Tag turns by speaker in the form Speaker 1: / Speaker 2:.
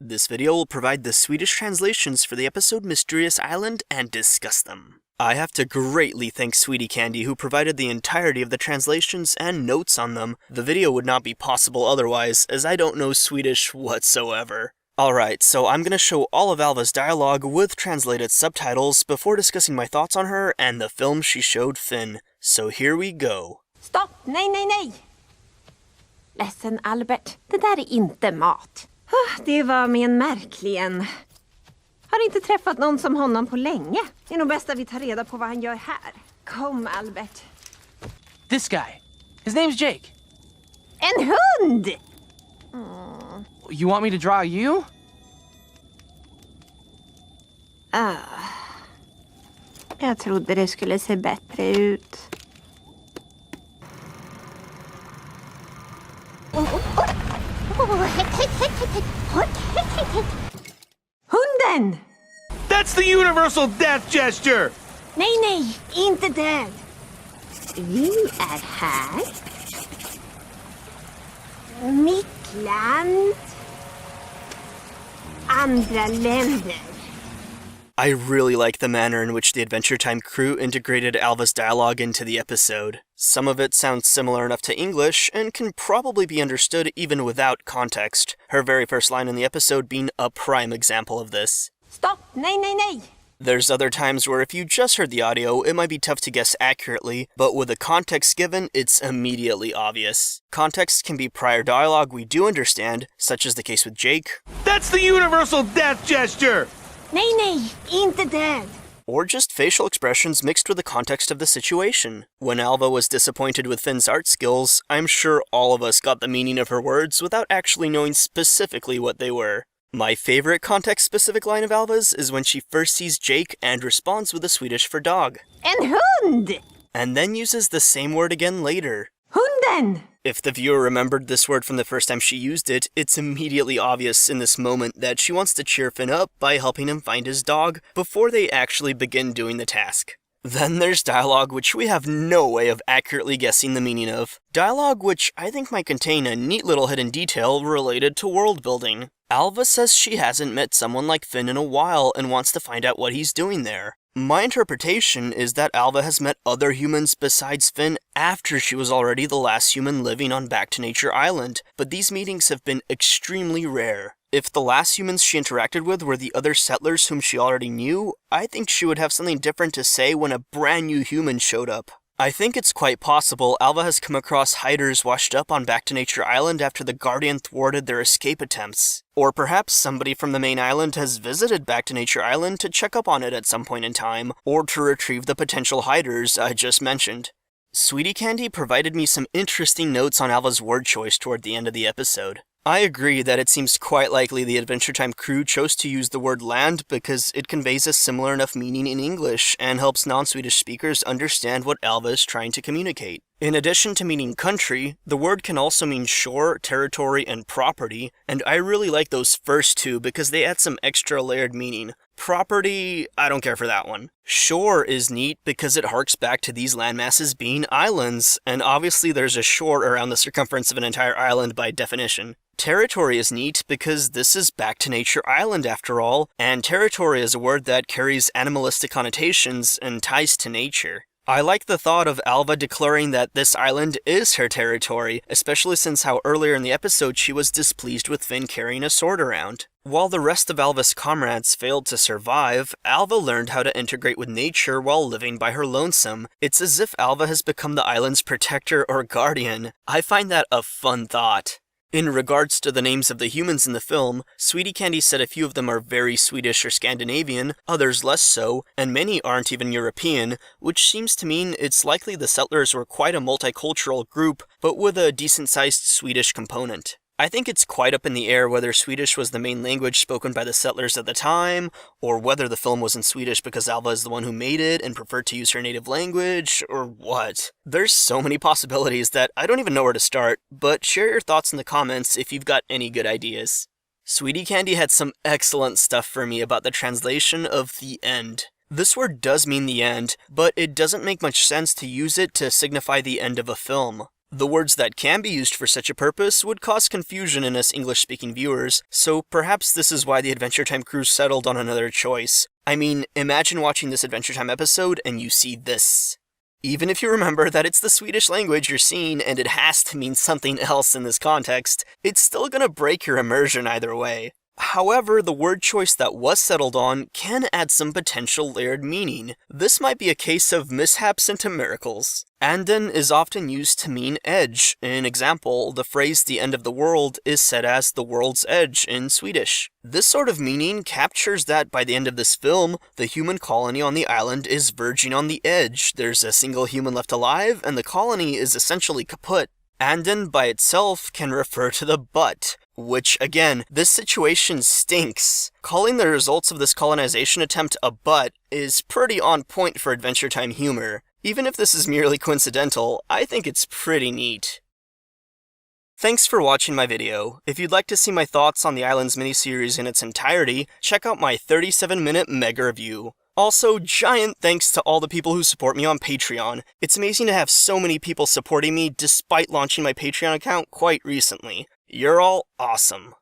Speaker 1: This video will provide the Swedish translations for the episode Mysterious Island and discuss them. I have to greatly thank Swedi Candy, who provided the entirety of the translations and notes on them. The video would not be possible otherwise, as I don't know Swedish whatsoever. Alright, so I'm gonna show all of Alva's dialogue with translated subtitles before discussing my thoughts on her and the film she showed Finn. So here we go.
Speaker 2: Stopp! Nej, nej, nej! Ledsen, Albert. Det där är inte mat. Det var med en märklig en. Har inte träffat någon som honom på länge. Det är nog bäst att vi tar reda på vad han gör här. Kom, Albert.
Speaker 3: This guy. His name's Jake.
Speaker 2: En hund!
Speaker 3: You want me to draw you?
Speaker 2: Jag trodde det skulle se bättre ut. Hunden!
Speaker 4: That's the universal death gesture!
Speaker 2: Nej, nej, inte den. Vi är här. Mitt land. Andra länder.
Speaker 1: I really like the manner in which the Adventure Time crew integrated Alva's dialogue into the episode. Some of it sounds similar enough to English, and can probably be understood even without context, her very first line in the episode being a prime example of this.
Speaker 2: Stopp! Nej, nej, nej!
Speaker 1: There's other times where if you just heard the audio, it might be tough to guess accurately, but with the context given, it's immediately obvious. Context can be prior dialogue we do understand, such as the case with Jake.
Speaker 4: That's the universal death gesture!
Speaker 2: Nej, nej, inte den.
Speaker 1: Or just facial expressions mixed with the context of the situation. When Alva was disappointed with Finn's art skills, I'm sure all of us got the meaning of her words without actually knowing specifically what they were. My favorite context-specific line of Alva's is when she first sees Jake and responds with a Swedish for dog.
Speaker 2: En hund!
Speaker 1: And then uses the same word again later.
Speaker 2: Hunden!
Speaker 1: If the viewer remembered this word from the first time she used it, it's immediately obvious in this moment that she wants to cheer Finn up by helping him find his dog before they actually begin doing the task. Then there's dialogue which we have no way of accurately guessing the meaning of. Dialogue which I think might contain a neat little hidden detail related to world building. Alva says she hasn't met someone like Finn in a while and wants to find out what he's doing there. My interpretation is that Alva has met other humans besides Finn after she was already the last human living on Back to Nature Island, but these meetings have been extremely rare. If the last humans she interacted with were the other settlers whom she already knew, I think she would have something different to say when a brand new human showed up. I think it's quite possible Alva has come across hiders washed up on Back to Nature Island after the Guardian thwarted their escape attempts. Or perhaps somebody from the main island has visited Back to Nature Island to check up on it at some point in time, or to retrieve the potential hiders I just mentioned. Swedi Candy provided me some interesting notes on Alva's word choice toward the end of the episode. I agree that it seems quite likely the Adventure Time crew chose to use the word land because it conveys a similar enough meaning in English and helps non-Swedish speakers understand what Alva is trying to communicate. In addition to meaning country, the word can also mean shore, territory, and property, and I really like those first two because they add some extra layered meaning. Property, I don't care for that one. Shore is neat because it harks back to these landmasses being islands, and obviously there's a shore around the circumference of an entire island by definition. Territory is neat because this is Back to Nature Island after all, and territory is a word that carries animalistic connotations and ties to nature. I like the thought of Alva declaring that this island is her territory, especially since how earlier in the episode she was displeased with Finn carrying a sword around. While the rest of Alva's comrades failed to survive, Alva learned how to integrate with nature while living by her lonesome. It's as if Alva has become the island's protector or guardian. I find that a fun thought. In regards to the names of the humans in the film, Swedi Candy said a few of them are very Swedish or Scandinavian, others less so, and many aren't even European, which seems to mean it's likely the settlers were quite a multicultural group, but with a decent-sized Swedish component. I think it's quite up in the air whether Swedish was the main language spoken by the settlers at the time, or whether the film was in Swedish because Alva is the one who made it and preferred to use her native language, or what. There's so many possibilities that I don't even know where to start, but share your thoughts in the comments if you've got any good ideas. Swedi Candy had some excellent stuff for me about the translation of the end. This word does mean the end, but it doesn't make much sense to use it to signify the end of a film. The words that can be used for such a purpose would cause confusion in us English-speaking viewers, so perhaps this is why the Adventure Time crew settled on another choice. I mean, imagine watching this Adventure Time episode and you see this. Even if you remember that it's the Swedish language you're seeing and it has to mean something else in this context, it's still gonna break your immersion either way. However, the word choice that was settled on can add some potential layered meaning. This might be a case of mishaps into miracles. Anden is often used to mean edge. In example, the phrase the end of the world is said as the world's edge in Swedish. This sort of meaning captures that by the end of this film, the human colony on the island is verging on the edge. There's a single human left alive, and the colony is essentially kaput. Anden by itself can refer to the butt, which, again, this situation stinks. Calling the results of this colonization attempt a butt is pretty on point for Adventure Time humor. Even if this is merely coincidental, I think it's pretty neat. Thanks for watching my video. If you'd like to see my thoughts on the Islands miniseries in its entirety, check out my 37-minute mega review. Also, giant thanks to all the people who support me on Patreon. It's amazing to have so many people supporting me despite launching my Patreon account quite recently. You're all awesome.